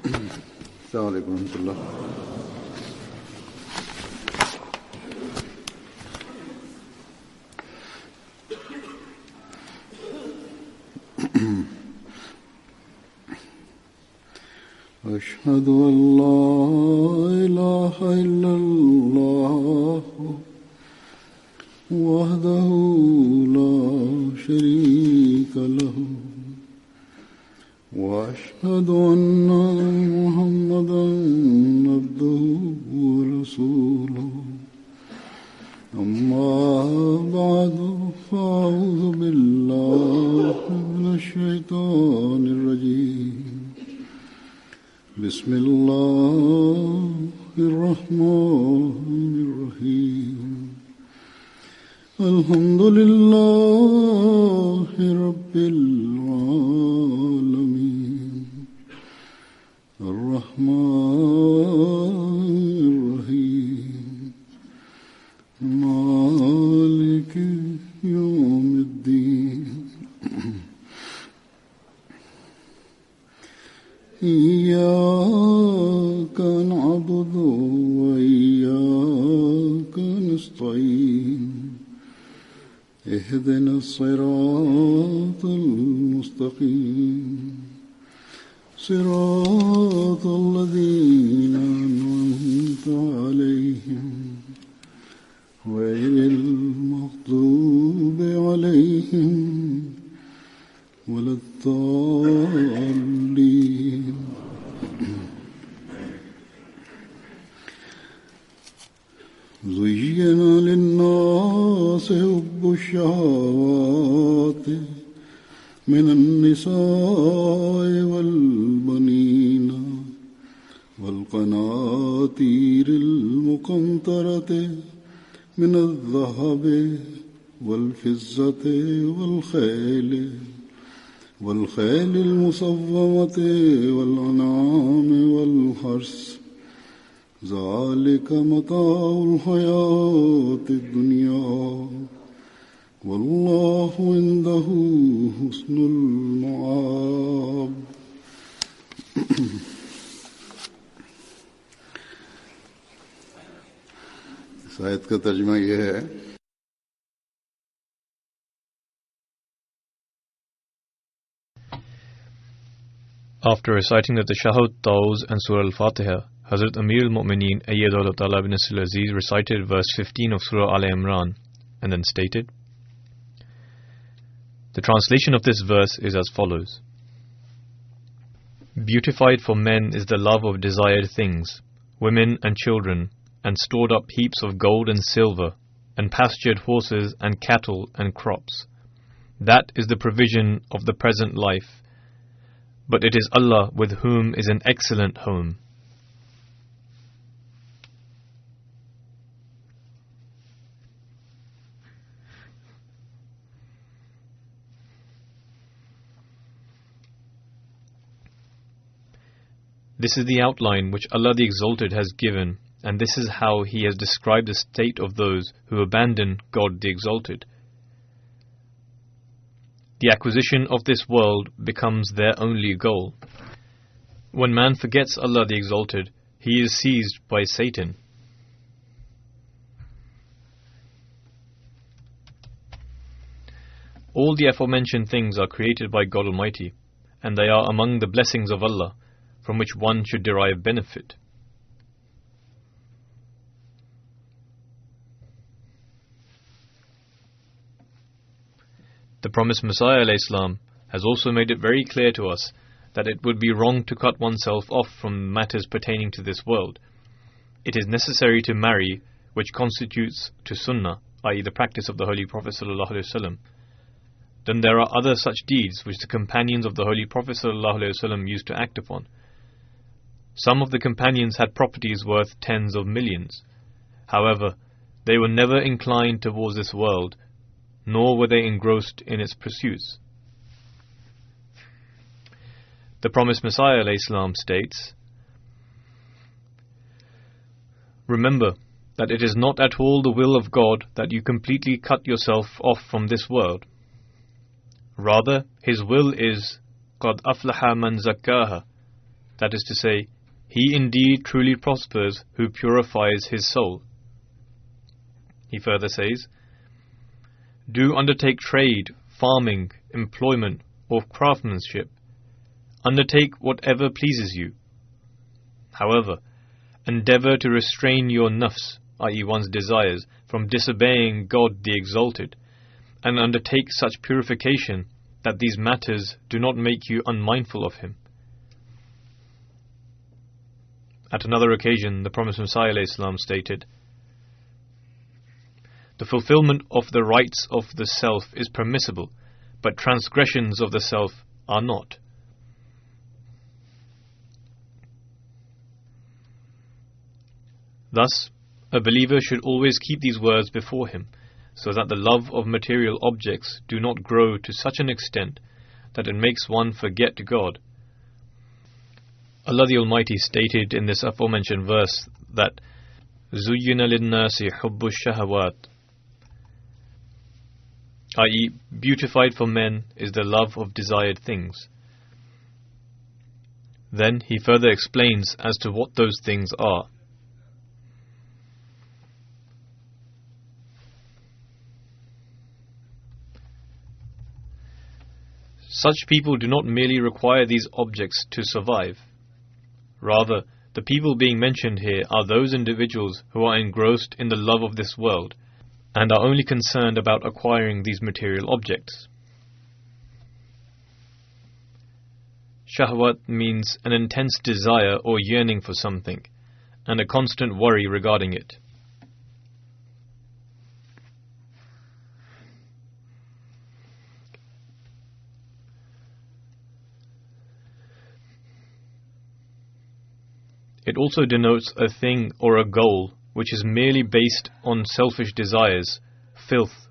السلام عليكم ورحمة الله. أشهد أن لا إله إلا الله وحده لا شريك له وأشهد أن محمدا عبده ورسوله أما بعد فأعوذ بالله من الشيطان الرجيم بسم الله الرحمن الرحيم الحمد لله رب العالمين الرحمن الرحيم مالك يوم الدين إياك نعبد وإياك نستعين اهدنا الصراط المستقيم صراط الذين أنعمت عليهم غير المغضوب عليهم ولا الضالين. زين للناس حب الشهوات من النساء والبنين والقناطير المقنطرة من الذهب والفضة والخيل المصومة والأنعام والحرث ذلك متاع الحياة الدنيا والله عنده حسن المآب. इस आयत का तर्जुमा यह है After reciting the Tashahhud, Tawuz and Surah Al-Fatiha, Hazrat Amir al-Mu'mineen Ayyadullah Ta'ala bin Nasir al-Aziz recited verse 15 of Surah Al-Imran and then stated, the translation of this verse is as follows: Beautified for men is the love of desired things, women and children, and stored up heaps of gold and silver, and pastured horses and cattle and crops. That is the provision of the present life, but it is Allah with whom is an excellent home. This is the outline which Allah the Exalted has given, and this is how He has described the state of those who abandon God the Exalted. The acquisition of this world becomes their only goal. When man forgets Allah the Exalted, he is seized by Satan. All the aforementioned things are created by God Almighty, and they are among the blessings of Allah, from which one should derive benefit. The promised Messiah ﷺ has also made it very clear to us that it would be wrong to cut oneself off from matters pertaining to this world. It is necessary to marry, which constitutes to Sunnah, i.e. the practice of the Holy Prophet ﷺ. Then there are other such deeds which the companions of the Holy Prophet ﷺ used to act upon. Some of the companions had properties worth tens of millions. However, they were never inclined towards this world, nor were they engrossed in its pursuits. The promised Messiah ﷺ states, Remember that it is not at all the will of God that you completely cut yourself off from this world. Rather, His will is قَدْ أَفْلَحَ مَنْ زَكَّاهَا, That is to say, he indeed truly prospers who purifies his soul. He further says, do undertake trade, farming, employment, or craftsmanship. Undertake whatever pleases you. However, endeavour to restrain your nafs, i.e. one's desires, from disobeying God the Exalted, and undertake such purification that these matters do not make you unmindful of Him. At another occasion, the Promised Messiah ﷺ stated, the fulfillment of the rights of the self is permissible, but transgressions of the self are not. Thus, a believer should always keep these words before him, so that the love of material objects do not grow to such an extent that it makes one forget God. Allah the Almighty stated in this aforementioned verse that زُيِّنَ لِلنَّاسِ حُبُّ الشَّهَوَاتِ, i.e. beautified for men is the love of desired things. Then he further explains as to what those things are. Such people do not merely require these objects to survive. Rather, the people being mentioned here are those individuals who are engrossed in the love of this world and are only concerned about acquiring these material objects. Shahwat means an intense desire or yearning for something, and a constant worry regarding it. It also denotes a thing or a goal which is merely based on selfish desires, filth,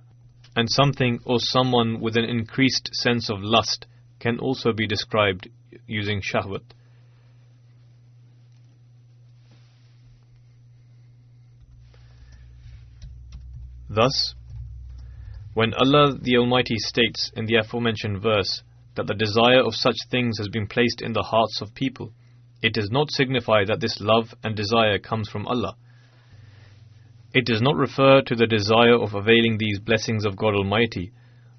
and something or someone with an increased sense of lust can also be described using shahwat. Thus, when Allah the Almighty states in the aforementioned verse that the desire of such things has been placed in the hearts of people, it does not signify that this love and desire comes from Allah. It does not refer to the desire of availing these blessings of God Almighty.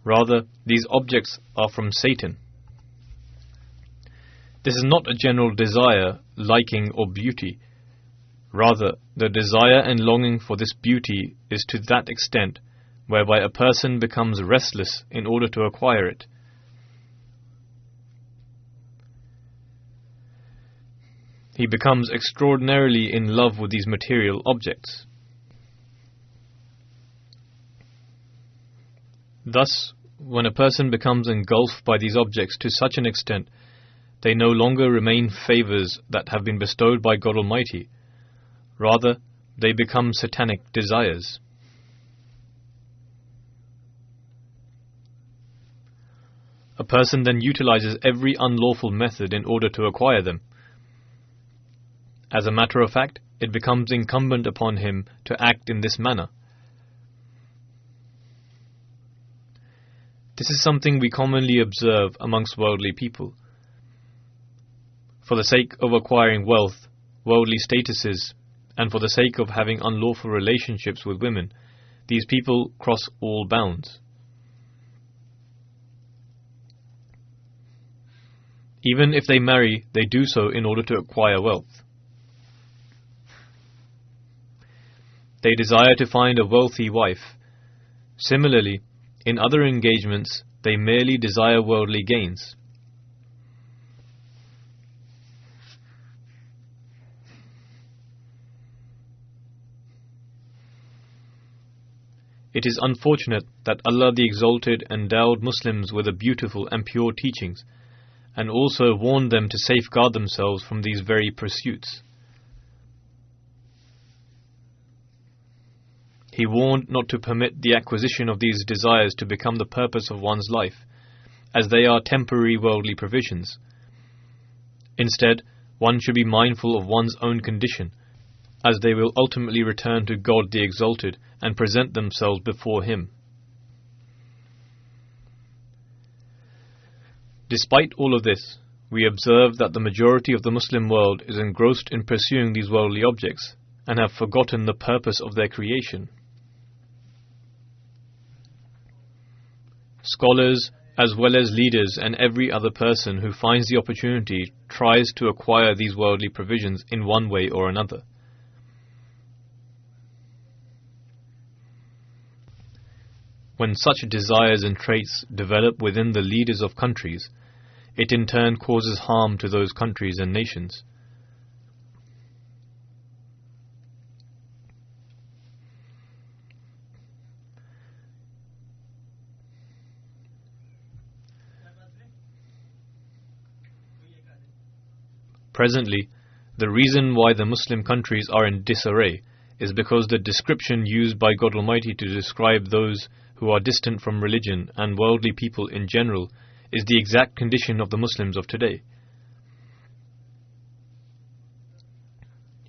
Rather, these objects are from Satan. This is not a general desire, liking or beauty. Rather, the desire and longing for this beauty is to that extent whereby a person becomes restless in order to acquire it. He becomes extraordinarily in love with these material objects. Thus, when a person becomes engulfed by these objects to such an extent, they no longer remain favors that have been bestowed by God Almighty. Rather, they become satanic desires. A person then utilizes every unlawful method in order to acquire them. As a matter of fact, it becomes incumbent upon him to act in this manner. This is something we commonly observe amongst worldly people. For the sake of acquiring wealth, worldly statuses, and for the sake of having unlawful relationships with women, these people cross all bounds. Even if they marry, they do so in order to acquire wealth. They desire to find a wealthy wife. Similarly, in other engagements, they merely desire worldly gains. It is unfortunate that Allah the Exalted endowed Muslims with a beautiful and pure teachings, and also warned them to safeguard themselves from these very pursuits. He warned not to permit the acquisition of these desires to become the purpose of one's life, as they are temporary worldly provisions. Instead, one should be mindful of one's own condition, as they will ultimately return to God the Exalted and present themselves before Him. Despite all of this, we observe that the majority of the Muslim world is engrossed in pursuing these worldly objects and have forgotten the purpose of their creation. Scholars, as well as leaders and every other person who finds the opportunity, tries to acquire these worldly provisions in one way or another. When such desires and traits develop within the leaders of countries, it in turn causes harm to those countries and nations. Presently, the reason why the Muslim countries are in disarray is because the description used by God Almighty to describe those who are distant from religion and worldly people in general is the exact condition of the Muslims of today.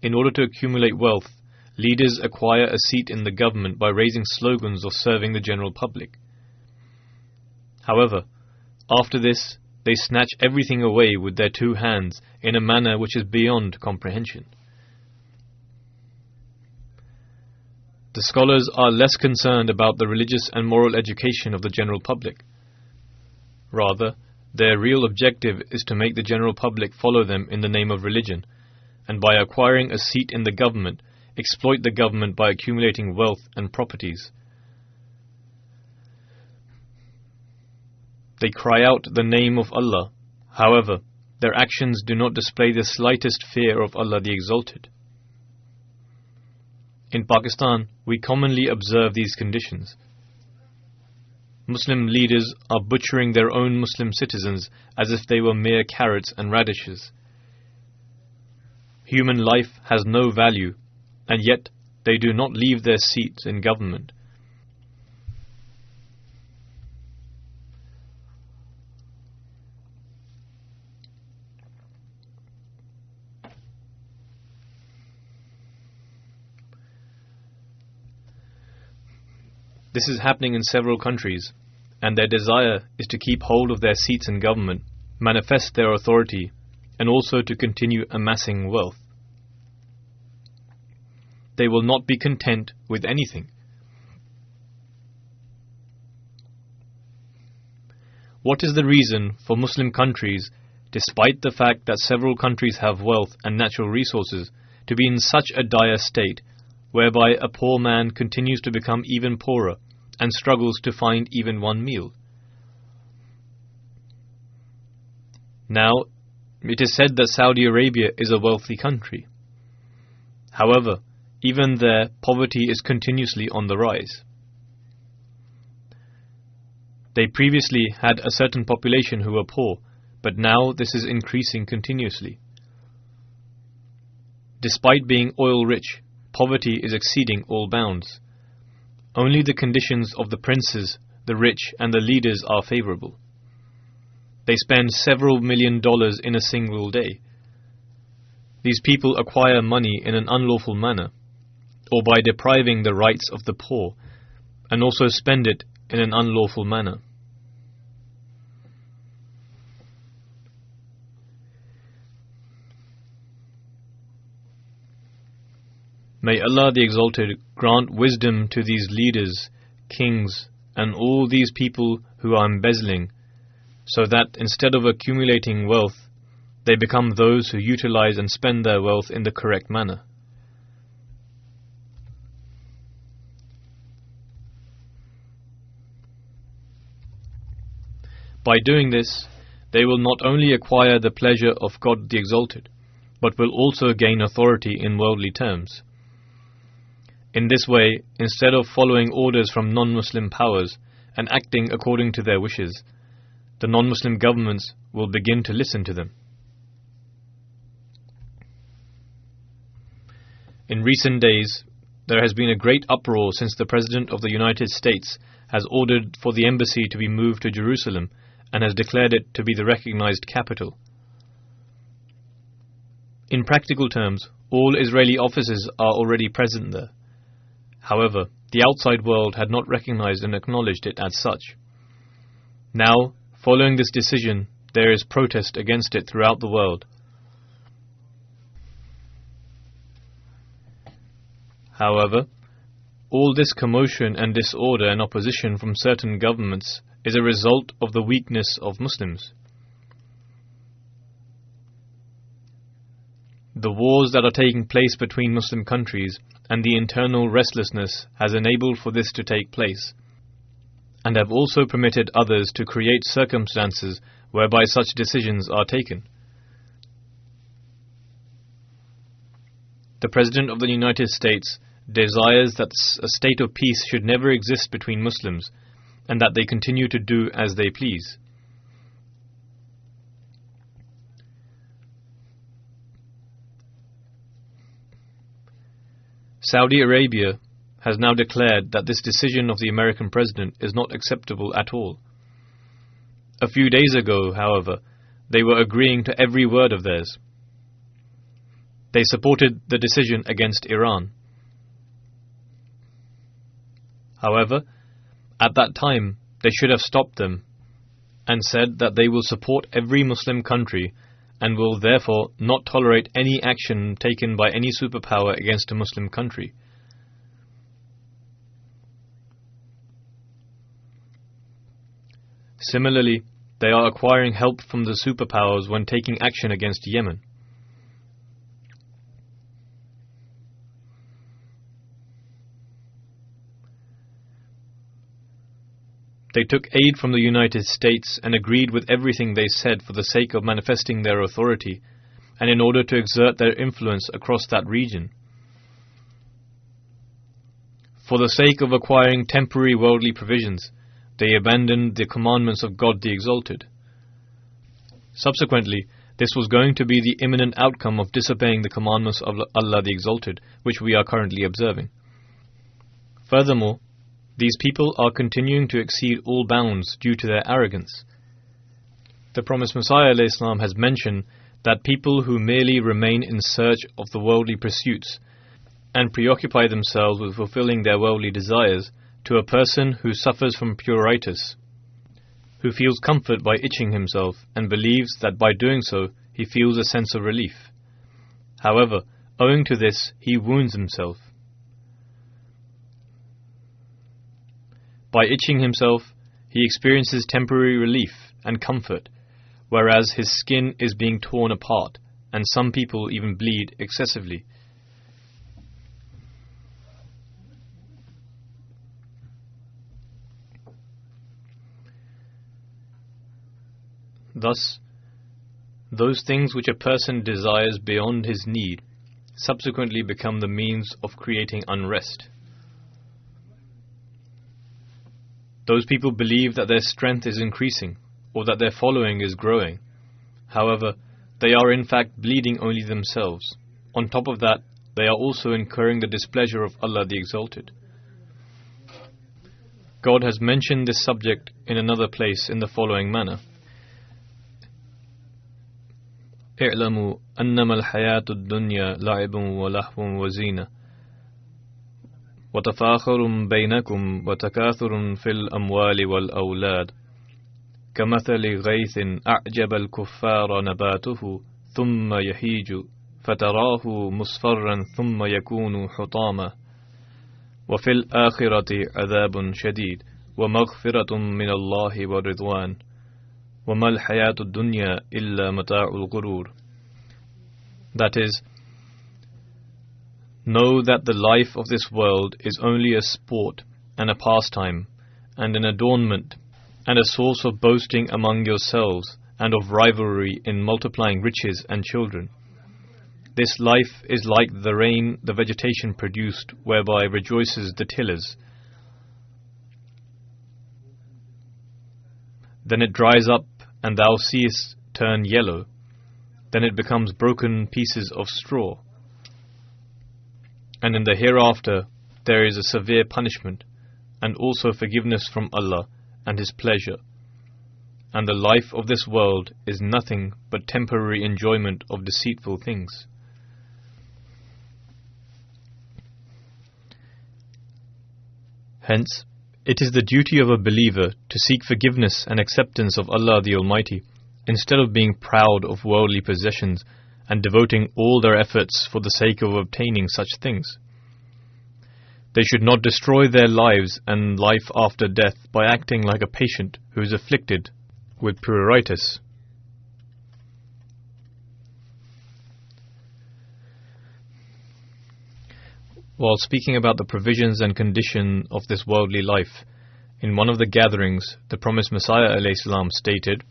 In order to accumulate wealth, leaders acquire a seat in the government by raising slogans of serving the general public. However, after this, they snatch everything away with their two hands in a manner which is beyond comprehension. The scholars are less concerned about the religious and moral education of the general public. Rather, their real objective is to make the general public follow them in the name of religion, and by acquiring a seat in the government, exploit the government by accumulating wealth and properties. They cry out the name of Allah. However, their actions do not display the slightest fear of Allah the Exalted. In Pakistan, we commonly observe these conditions. Muslim leaders are butchering their own Muslim citizens as if they were mere carrots and radishes. Human life has no value, and yet they do not leave their seats in government. This is happening in several countries, and their desire is to keep hold of their seats in government, manifest their authority, and also to continue amassing wealth. They will not be content with anything. What is the reason for Muslim countries, despite the fact that several countries have wealth and natural resources, to be in such a dire state, whereby a poor man continues to become even poorer and struggles to find even one meal? Now, it is said that Saudi Arabia is a wealthy country. However, even there, poverty is continuously on the rise. They previously had a certain population who were poor, but now this is increasing continuously. Despite being oil-rich, poverty is exceeding all bounds. Only the conditions of the princes, the rich, and the leaders are favorable. They spend several $1 million in a single day. These people acquire money in an unlawful manner, or by depriving the rights of the poor, and also spend it in an unlawful manner. May Allah the Exalted grant wisdom to these leaders, kings, and all these people who are embezzling, so that instead of accumulating wealth, they become those who utilize and spend their wealth in the correct manner. By doing this, they will not only acquire the pleasure of God the Exalted, but will also gain authority in worldly terms. In this way, instead of following orders from non-Muslim powers and acting according to their wishes, the non-Muslim governments will begin to listen to them. In recent days, there has been a great uproar since the President of the United States has ordered for the embassy to be moved to Jerusalem and has declared it to be the recognized capital. In practical terms, all Israeli officers are already present there. However, the outside world had not recognized and acknowledged it as such. Now, following this decision, there is protest against it throughout the world. However, all this commotion and disorder and opposition from certain governments is a result of the weakness of Muslims. The wars that are taking place between Muslim countries and the internal restlessness has enabled for this to take place, and have also permitted others to create circumstances whereby such decisions are taken. The President of the United States desires that a state of peace should never exist between Muslims, and that they continue to do as they please. Saudi Arabia has now declared that this decision of the American president is not acceptable at all. A few days ago, however, they were agreeing to every word of theirs. They supported the decision against Iran. However, at that time, they should have stopped them and said that they will support every Muslim country and will therefore not tolerate any action taken by any superpower against a Muslim country. Similarly, they are acquiring help from the superpowers when taking action against Yemen. They took aid from the United States and agreed with everything they said for the sake of manifesting their authority and in order to exert their influence across that region. For the sake of acquiring temporary worldly provisions, they abandoned the commandments of God the Exalted. Subsequently, this was going to be the imminent outcome of disobeying the commandments of Allah the Exalted, which we are currently observing. Furthermore, these people are continuing to exceed all bounds due to their arrogance. The promised Messiah ﷺ has mentioned that people who merely remain in search of the worldly pursuits and preoccupy themselves with fulfilling their worldly desires, to a person who suffers from pruritus, who feels comfort by itching himself and believes that by doing so he feels a sense of relief. However, owing to this, he wounds himself. By itching himself, he experiences temporary relief and comfort, whereas his skin is being torn apart, and some people even bleed excessively. Thus, those things which a person desires beyond his need subsequently become the means of creating unrest. Those people believe that their strength is increasing, or that their following is growing. However, they are in fact bleeding only themselves. On top of that, they are also incurring the displeasure of Allah the Exalted. God has mentioned this subject in another place in the following manner. اعلموا أنما الحياة الدنيا لعب ولهو وزينة وتفاخر بينكم وتكاثر في الأموال والأولاد كمثل غيث أعجب الكفار نباته ثم يهيج فتراه مصفرا ثم يكون حطاما وفي الآخرة عذاب شديد ومغفرة من الله ورضوان وَمَا الْحَيَاةُ الدُّنْيَا إِلَّا مَتَاعُ الْغُرُورِ. That is, know that the life of this world is only a sport and a pastime and an adornment and a source of boasting among yourselves and of rivalry in multiplying riches and children. This life is like the rain the vegetation produced, whereby rejoices the tillers. Then it dries up, and thou seest turn yellow. Then it becomes broken pieces of straw. And in the hereafter there is a severe punishment, and also forgiveness from Allah and His pleasure. And the life of this world is nothing but temporary enjoyment of deceitful things. Hence, it is the duty of a believer to seek forgiveness and acceptance of Allah the Almighty, instead of being proud of worldly possessions and devoting all their efforts for the sake of obtaining such things. They should not destroy their lives and life after death by acting like a patient who is afflicted with pruritus. While speaking about the provisions and condition of this worldly life, in one of the gatherings, the promised Messiah ﷺ stated,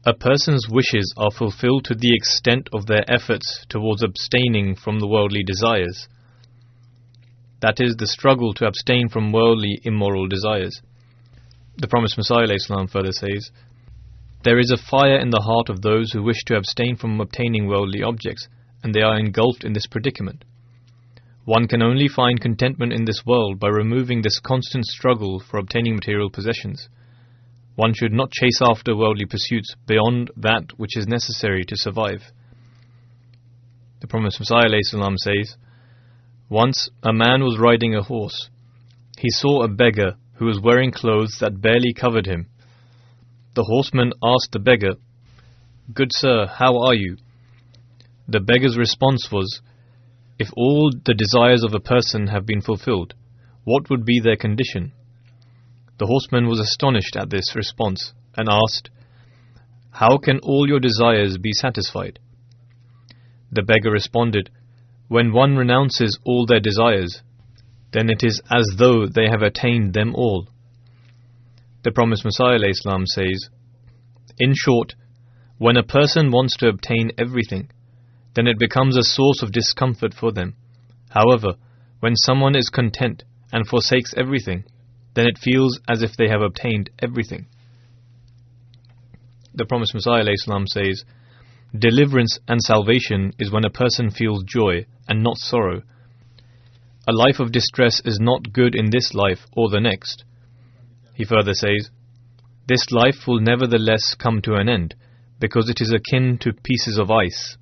"A person's wishes are fulfilled to the extent of their efforts towards abstaining from the worldly desires. That is, the struggle to abstain from worldly immoral desires." The promised Messiah ﷺ further says, "There is a fire in the heart of those who wish to abstain from obtaining worldly objects, and they are engulfed in this predicament. One can only find contentment in this world by removing this constant struggle for obtaining material possessions. One should not chase after worldly pursuits beyond that which is necessary to survive." The promised Messiah ﷺ says, "Once a man was riding a horse. He saw a beggar who was wearing clothes that barely covered him. The horseman asked the beggar, 'Good sir, how are you?' The beggar's response was, 'If all the desires of a person have been fulfilled, what would be their condition?' The horseman was astonished at this response and asked, 'How can all your desires be satisfied?' The beggar responded, 'When one renounces all their desires, then it is as though they have attained them all." The promised Messiah ﷺ says, "In short, when a person wants to obtain everything, then it becomes a source of discomfort for them. However, when someone is content and forsakes everything, then it feels as if they have obtained everything." The promised Messiah ﷺ says, "Deliverance and salvation is when a person feels joy and not sorrow. A life of distress is not good in this life or the next." He further says, "This life will nevertheless come to an end, because it is akin to pieces of ice.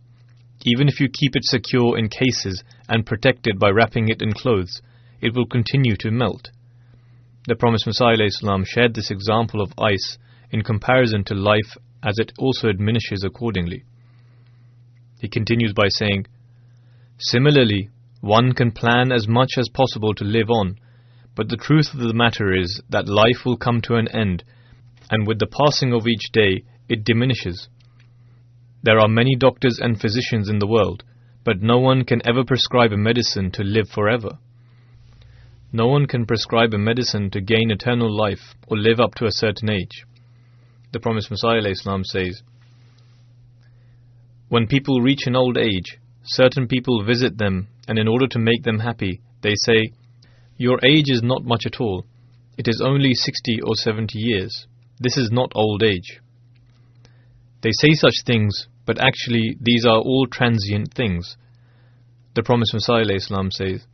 Even if you keep it secure in cases and protect it by wrapping it in clothes, it will continue to melt." The promised Messiah ﷺ shared this example of ice in comparison to life, as it also diminishes accordingly. He continues by saying, "Similarly, one can plan as much as possible to live on, but the truth of the matter is that life will come to an end, and with the passing of each day, it diminishes. There are many doctors and physicians in the world, but no one can ever prescribe a medicine to live forever. No one can prescribe a medicine to gain eternal life or live up to a certain age." The promised Messiah ﷺ says, "When people reach an old age, certain people visit them, and in order to make them happy, they say, 'Your age is not much at all. It is only 60 or 70 years. This is not old age.' They say such things, but actually these are all transient things." The promised Messiah ﷺ says,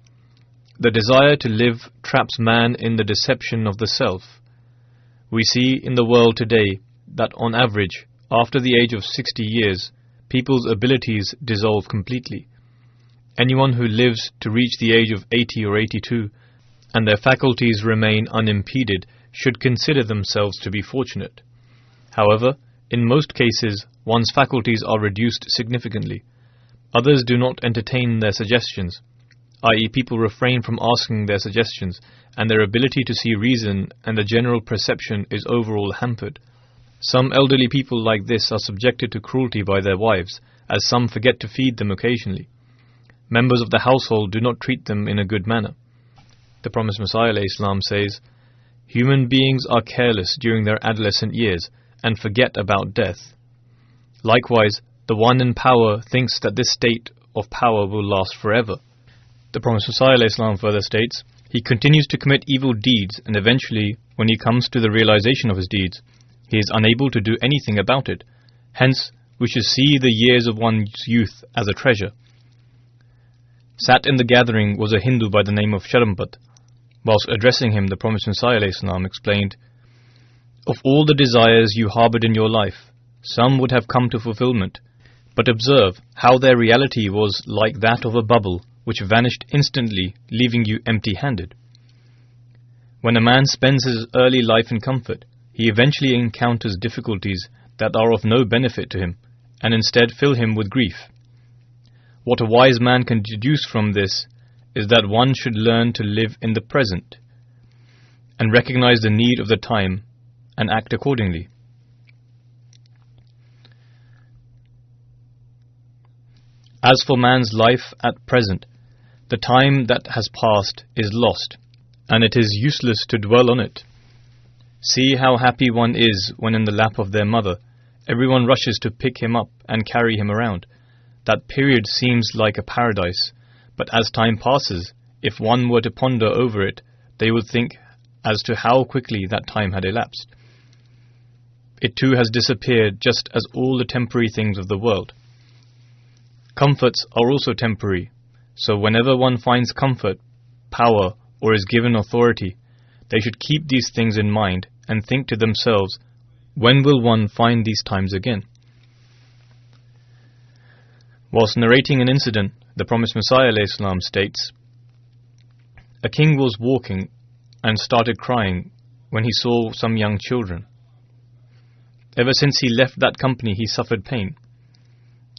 "The desire to live traps man in the deception of the self. We see in the world today that on average, after the age of 60 years, people's abilities dissolve completely. Anyone who lives to reach the age of 80 or 82 and their faculties remain unimpeded should consider themselves to be fortunate. However, in most cases, one's faculties are reduced significantly. Others do not entertain their suggestions, i.e. people refrain from asking their suggestions, and their ability to see reason and the general perception is overall hampered. Some elderly people like this are subjected to cruelty by their wives, as some forget to feed them occasionally. Members of the household do not treat them in a good manner." The promised Messiah ﷺ says, "Human beings are careless during their adolescent years and forget about death. Likewise, the one in power thinks that this state of power will last forever." The promised Messiah ﷺ further states, "He continues to commit evil deeds, and eventually, when he comes to the realization of his deeds, he is unable to do anything about it. Hence, we should see the years of one's youth as a treasure." Sat in the gathering was a Hindu by the name of Sharampat. Whilst addressing him, the promised Messiah ﷺ explained, "Of all the desires you harbored in your life, some would have come to fulfillment, but observe how their reality was like that of a bubble which vanished instantly, leaving you empty-handed. When a man spends his early life in comfort, he eventually encounters difficulties that are of no benefit to him, and instead fill him with grief. What a wise man can deduce from this is that one should learn to live in the present, and recognize the need of the time, and act accordingly. As for man's life at present, the time that has passed is lost, and it is useless to dwell on it. See how happy one is when in the lap of their mother. Everyone rushes to pick him up and carry him around. That period seems like a paradise, but as time passes, if one were to ponder over it, they would think as to how quickly that time had elapsed. It too has disappeared, just as all the temporary things of the world. Comforts are also temporary, so whenever one finds comfort, power, or is given authority, they should keep these things in mind and think to themselves, when will one find these times again? Whilst narrating an incident, the promised Messiah ﷺ states, a king was walking and started crying when he saw some young children. Ever since he left that company, he suffered pain.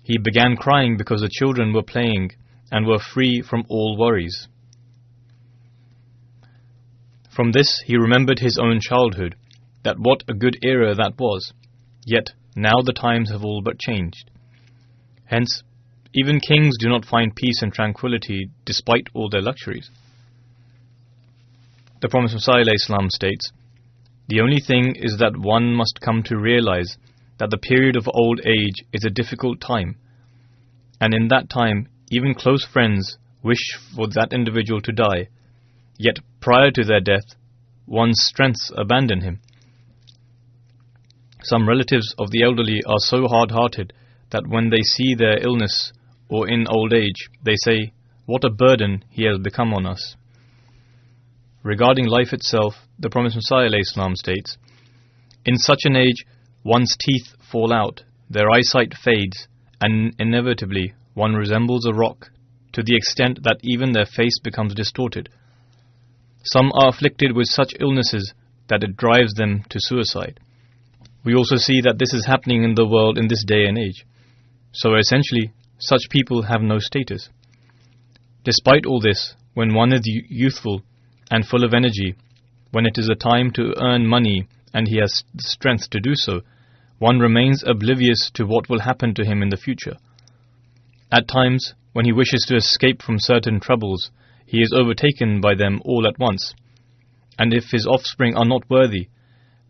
He began crying because the children were playing and were free from all worries. From this he remembered his own childhood, that what a good era that was, yet now the times have all but changed. Hence, even kings do not find peace and tranquility despite all their luxuries. The promised Messiah ﷺ states, the only thing is that one must come to realize that the period of old age is a difficult time, and in that time even close friends wish for that individual to die, yet prior to their death, one's strengths abandon him. Some relatives of the elderly are so hard-hearted that when they see their illness or in old age, they say, what a burden he has become on us. Regarding life itself, the promised Messiah ﷺ states, in such an age, one's teeth fall out, their eyesight fades, and inevitably one resembles a rock to the extent that even their face becomes distorted. Some are afflicted with such illnesses that it drives them to suicide. We also see that this is happening in the world in this day and age. So essentially, such people have no status. Despite all this, when one is youthful and full of energy, when it is a time to earn money and he has the strength to do so, one remains oblivious to what will happen to him in the future. At times, when he wishes to escape from certain troubles, he is overtaken by them all at once, and if his offspring are not worthy,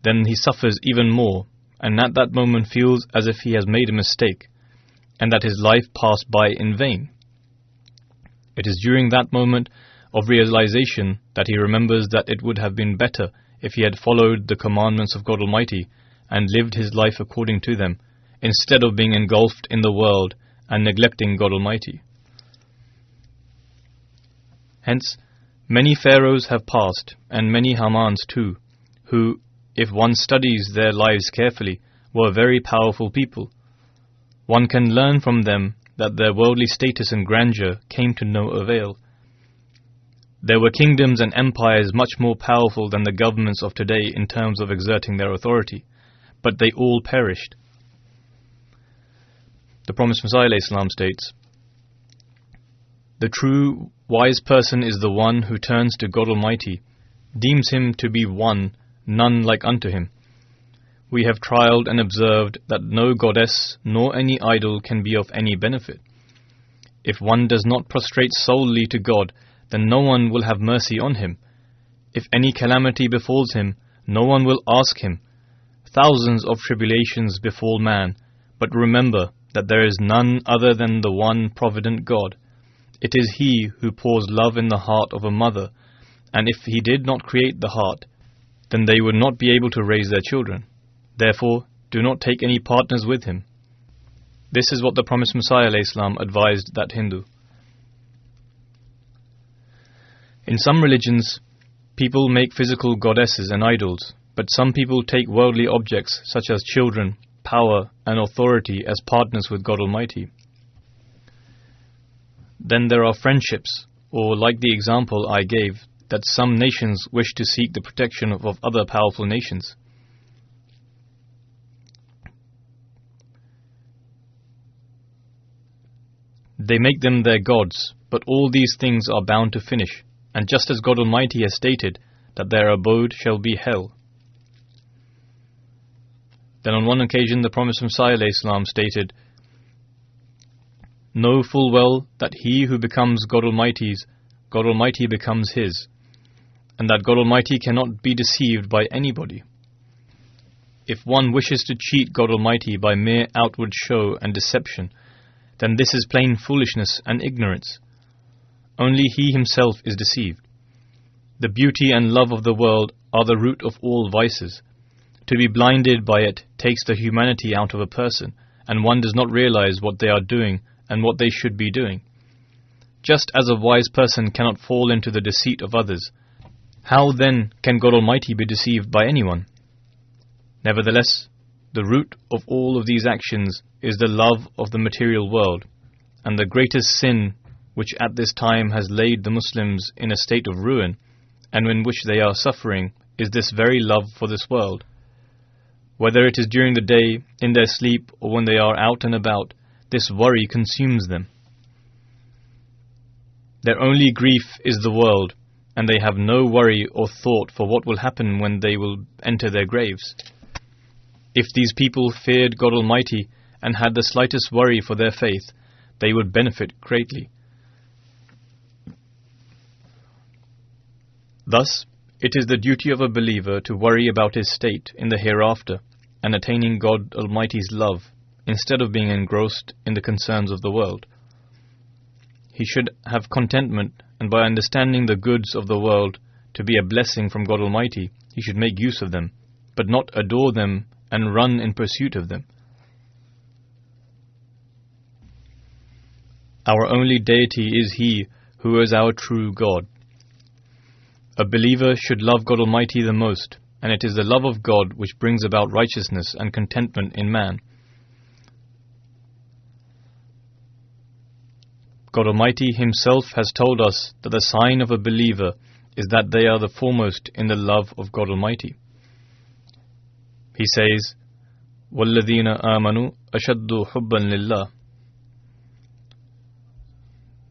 then he suffers even more, and at that moment feels as if he has made a mistake, and that his life passed by in vain. It is during that moment of realization that he remembers that it would have been better if he had followed the commandments of God Almighty and lived his life according to them, instead of being engulfed in the world and neglecting God Almighty. Hence, many pharaohs have passed, and many Hamans too, who, if one studies their lives carefully, were very powerful people. One can learn from them that their worldly status and grandeur came to no avail. There were kingdoms and empires much more powerful than the governments of today in terms of exerting their authority, but they all perished. The promised Messiah ﷺ states, the true wise person is the one who turns to God Almighty, deems Him to be one, none like unto Him. We have trialed and observed that no goddess nor any idol can be of any benefit. If one does not prostrate solely to God, then no one will have mercy on him. If any calamity befalls him, no one will ask him. Thousands of tribulations befall man, but remember that there is none other than the one provident God. It is He who pours love in the heart of a mother, and if He did not create the heart, then they would not be able to raise their children. Therefore, do not take any partners with Him. This is what the promised Messiah ﷺ advised that Hindu. In some religions, people make physical goddesses and idols, but some people take worldly objects such as children, power, and authority as partners with God Almighty. Then there are friendships, or like the example I gave, that some nations wish to seek the protection of other powerful nations. They make them their gods, but all these things are bound to finish, and just as God Almighty has stated that their abode shall be hell. Then on one occasion the Promised Messiah ﷺ stated, "Know full well that he who becomes God Almighty's, God Almighty becomes his, and that God Almighty cannot be deceived by anybody. If one wishes to cheat God Almighty by mere outward show and deception, then this is plain foolishness and ignorance. Only he himself is deceived. The beauty and love of the world are the root of all vices. To be blinded by it takes the humanity out of a person, and one does not realize what they are doing and what they should be doing. Just as a wise person cannot fall into the deceit of others, how then can God Almighty be deceived by anyone? Nevertheless, the root of all of these actions is the love of the material world, and the greatest sin which at this time has laid the Muslims in a state of ruin, and in which they are suffering, is this very love for this world. Whether it is during the day, in their sleep, or when they are out and about, this worry consumes them. Their only grief is the world, and they have no worry or thought for what will happen when they will enter their graves. If these people feared God Almighty and had the slightest worry for their faith, they would benefit greatly. Thus, it is the duty of a believer to worry about his state in the hereafter and attaining God Almighty's love, instead of being engrossed in the concerns of the world. He should have contentment, and by understanding the goods of the world to be a blessing from God Almighty, he should make use of them, but not adore them and run in pursuit of them. Our only deity is He who is our true God. A believer should love God Almighty the most, and it is the love of God which brings about righteousness and contentment in man. God Almighty Himself has told us that the sign of a believer is that they are the foremost in the love of God Almighty. He says, وَالَّذِينَ آمَنُوا أَشَدُّ حُبًّا لِلَّهِ,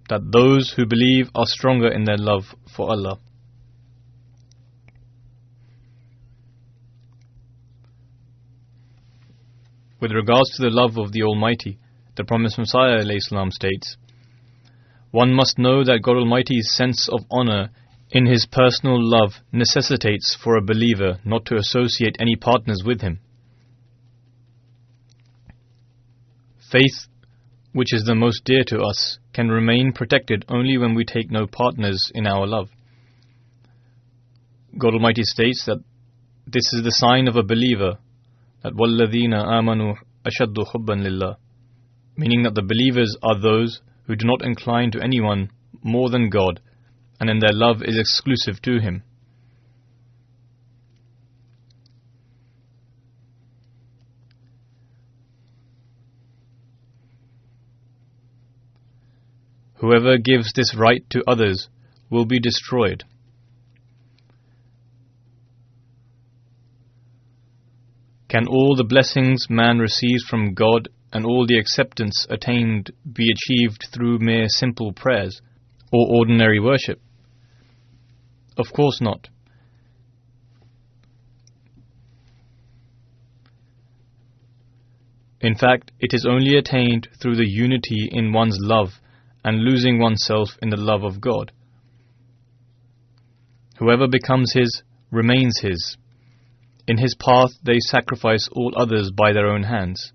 that those who believe are stronger in their love for Allah. With regards to the love of the Almighty, the Promised Messiah ﷺ states, "One must know that God Almighty's sense of honor in His personal love necessitates for a believer not to associate any partners with Him. Faith, which is the most dear to us, can remain protected only when we take no partners in our love. God Almighty states that this is the sign of a believer, that وَالَّذِينَ آمَنُوا أَشَدُّ حُبًّا لِلَّهِ, meaning that the believers are those who do not incline to anyone more than God, and in their love is exclusive to Him. Whoever gives this right to others will be destroyed. Can all the blessings man receives from God and all the acceptance attained be achieved through mere simple prayers or ordinary worship? Of course not. In fact, it is only attained through the unity in one's love and losing oneself in the love of God. Whoever becomes His remains His. In His path they sacrifice all others by their own hands.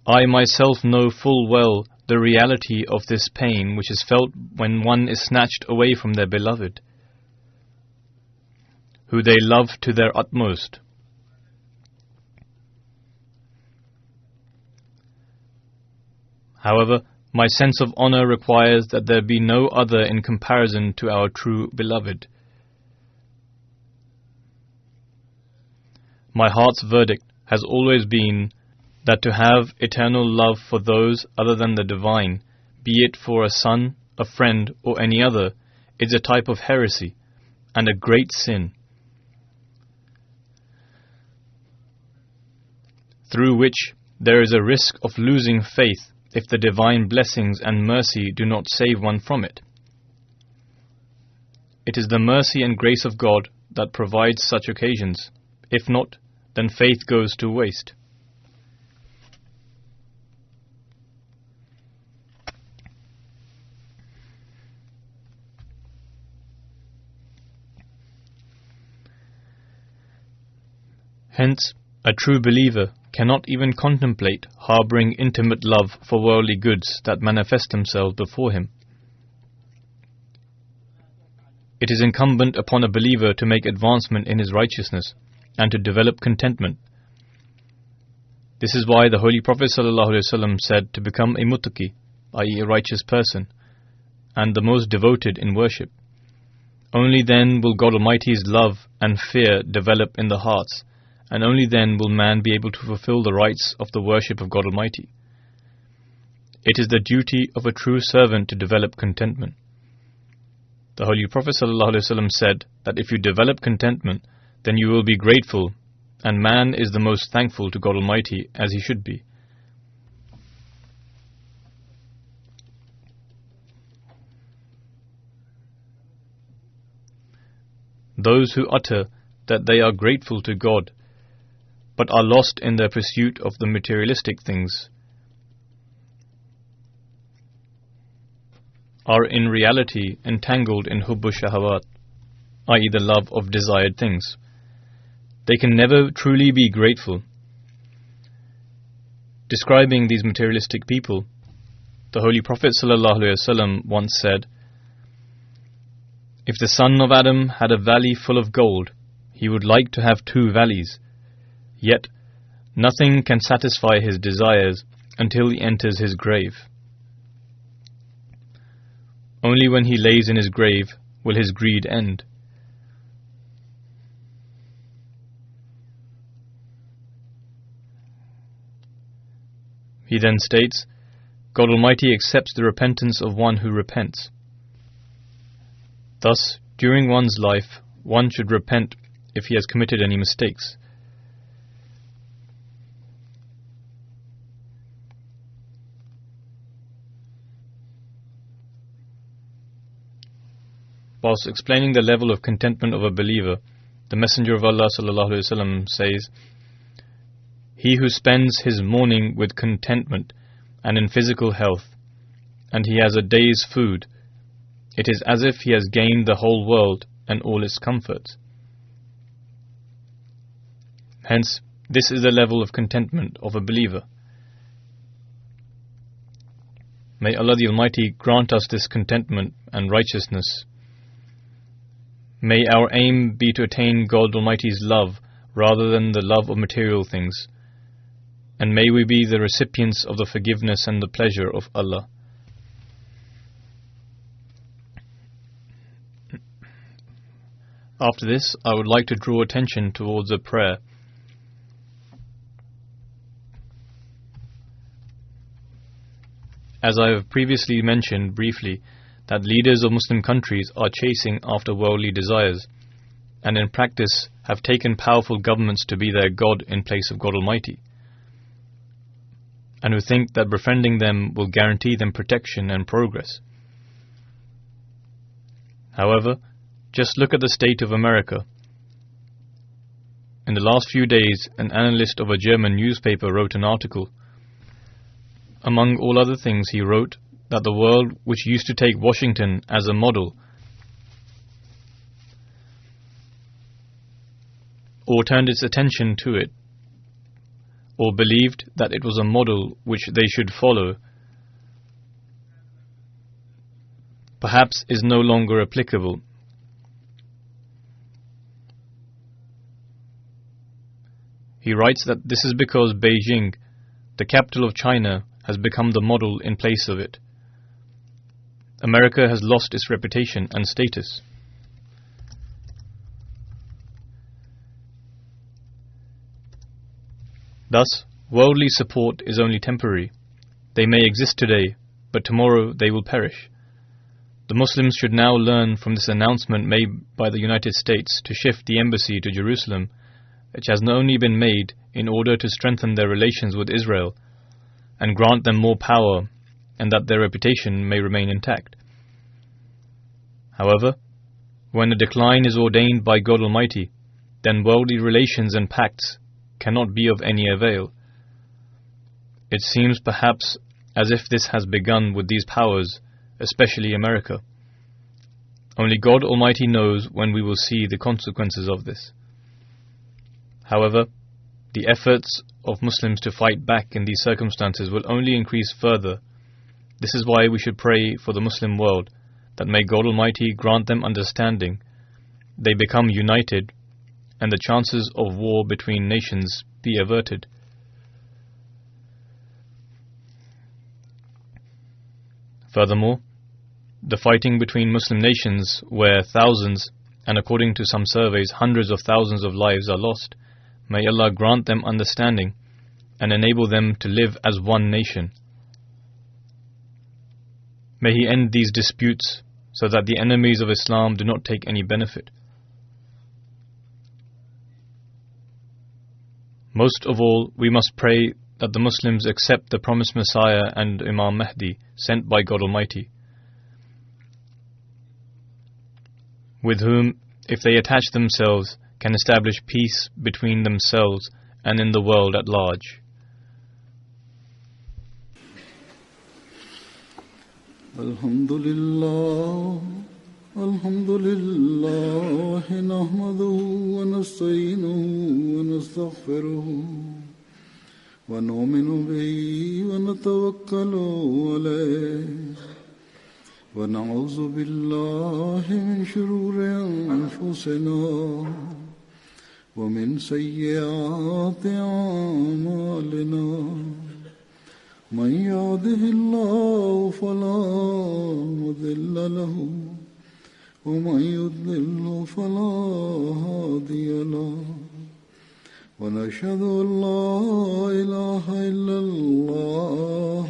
I myself know full well the reality of this pain which is felt when one is snatched away from their beloved, who they love to their utmost. However, my sense of honor requires that there be no other in comparison to our true beloved. My heart's verdict has always been that to have eternal love for those other than the Divine, be it for a son, a friend, or any other, is a type of heresy and a great sin, through which there is a risk of losing faith if the divine blessings and mercy do not save one from it. It is the mercy and grace of God that provides such occasions. If not, then faith goes to waste. Hence, a true believer cannot even contemplate harboring intimate love for worldly goods that manifest themselves before him. It is incumbent upon a believer to make advancement in his righteousness and to develop contentment. This is why the Holy Prophet ﷺ said to become a muttaqi, i.e. a righteous person, and the most devoted in worship. Only then will God Almighty's love and fear develop in the hearts, and only then will man be able to fulfill the rights of the worship of God Almighty. It is the duty of a true servant to develop contentment. The Holy Prophet ﷺ said that if you develop contentment, then you will be grateful, and man is the most thankful to God Almighty as he should be. Those who utter that they are grateful to God, but are lost in their pursuit of the materialistic things, are in reality entangled in hubbu shahawat, i.e. the love of desired things. They can never truly be grateful. Describing these materialistic people, the Holy Prophet ﷺ once said, "If the son of Adam had a valley full of gold, he would like to have 2 valleys. Yet nothing can satisfy his desires until he enters his grave. Only when he lays in his grave will his greed end." He then states, God Almighty accepts the repentance of one who repents. Thus, during one's life, one should repent if he has committed any mistakes. Whilst explaining the level of contentment of a believer, the Messenger of Allah ﷺ says, "He who spends his morning with contentment and in physical health, and he has a day's food, it is as if he has gained the whole world and all its comforts." Hence, this is the level of contentment of a believer. May Allah the Almighty grant us this contentment and righteousness. May our aim be to attain God Almighty's love rather than the love of material things, and may we be the recipients of the forgiveness and the pleasure of Allah. After this, I would like to draw attention towards a prayer. As I have previously mentioned briefly, that leaders of Muslim countries are chasing after worldly desires, and in practice have taken powerful governments to be their God in place of God Almighty, and who think that befriending them will guarantee them protection and progress. However, just look at the state of America. In the last few days, an analyst of a German newspaper wrote an article. Among all other things, he wrote that the world, which used to take Washington as a model, or turned its attention to it, or believed that it was a model which they should follow, perhaps is no longer applicable. He writes that this is because Beijing, the capital of China, has become the model in place of it. America has lost its reputation and status. Thus, worldly support is only temporary. They may exist today, but tomorrow they will perish. The Muslims should now learn from this announcement made by the United States to shift the embassy to Jerusalem, which has not only been made in order to strengthen their relations with Israel and grant them more power, and that their reputation may remain intact. However, when a decline is ordained by God Almighty, then worldly relations and pacts cannot be of any avail. It seems perhaps as if this has begun with these powers, especially America. Only God Almighty knows when we will see the consequences of this. However, the efforts of Muslims to fight back in these circumstances will only increase further. This is why we should pray for the Muslim world, that may God Almighty grant them understanding, they become united, and the chances of war between nations be averted. Furthermore, the fighting between Muslim nations, where thousands, and according to some surveys hundreds of thousands of lives are lost, may Allah grant them understanding and enable them to live as one nation. May He end these disputes so that the enemies of Islam do not take any benefit. Most of all, we must pray that the Muslims accept the promised Messiah and Imam Mahdi sent by God Almighty, with whom, if they attach themselves, can establish peace between themselves and in the world at large. Alhamdulillah, Alhamdulillah, nahmaduhu wa nasta'inuhu wa nastaghfiruhu wa nu'minu bihi wa natawakkalu alayhi wa na'udhu billahi min shururi anfusina wa min sayyiati a'malina. من يهده الله فلا مضل له ومن يضلل فلا هادي له ونشهد أن لا إله إلا الله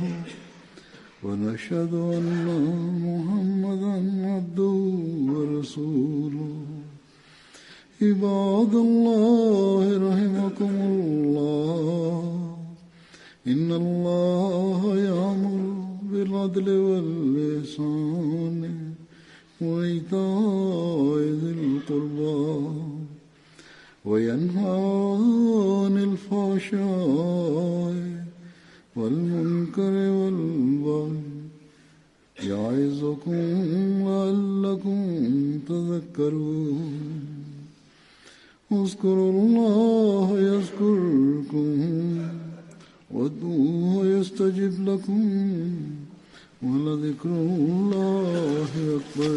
ونشهد أن محمدا عبده ورسوله. عباد الله رحمكم الله، إن الله يأمر بالعدل والإحسان وإيتاء ذي القربى وينهى عن الفحشاء والمنكر والبغي يعظكم لعلكم تذكرون. اذكروا الله يذكركم وادعوه يستجب لكم ولذكر الله أكبر.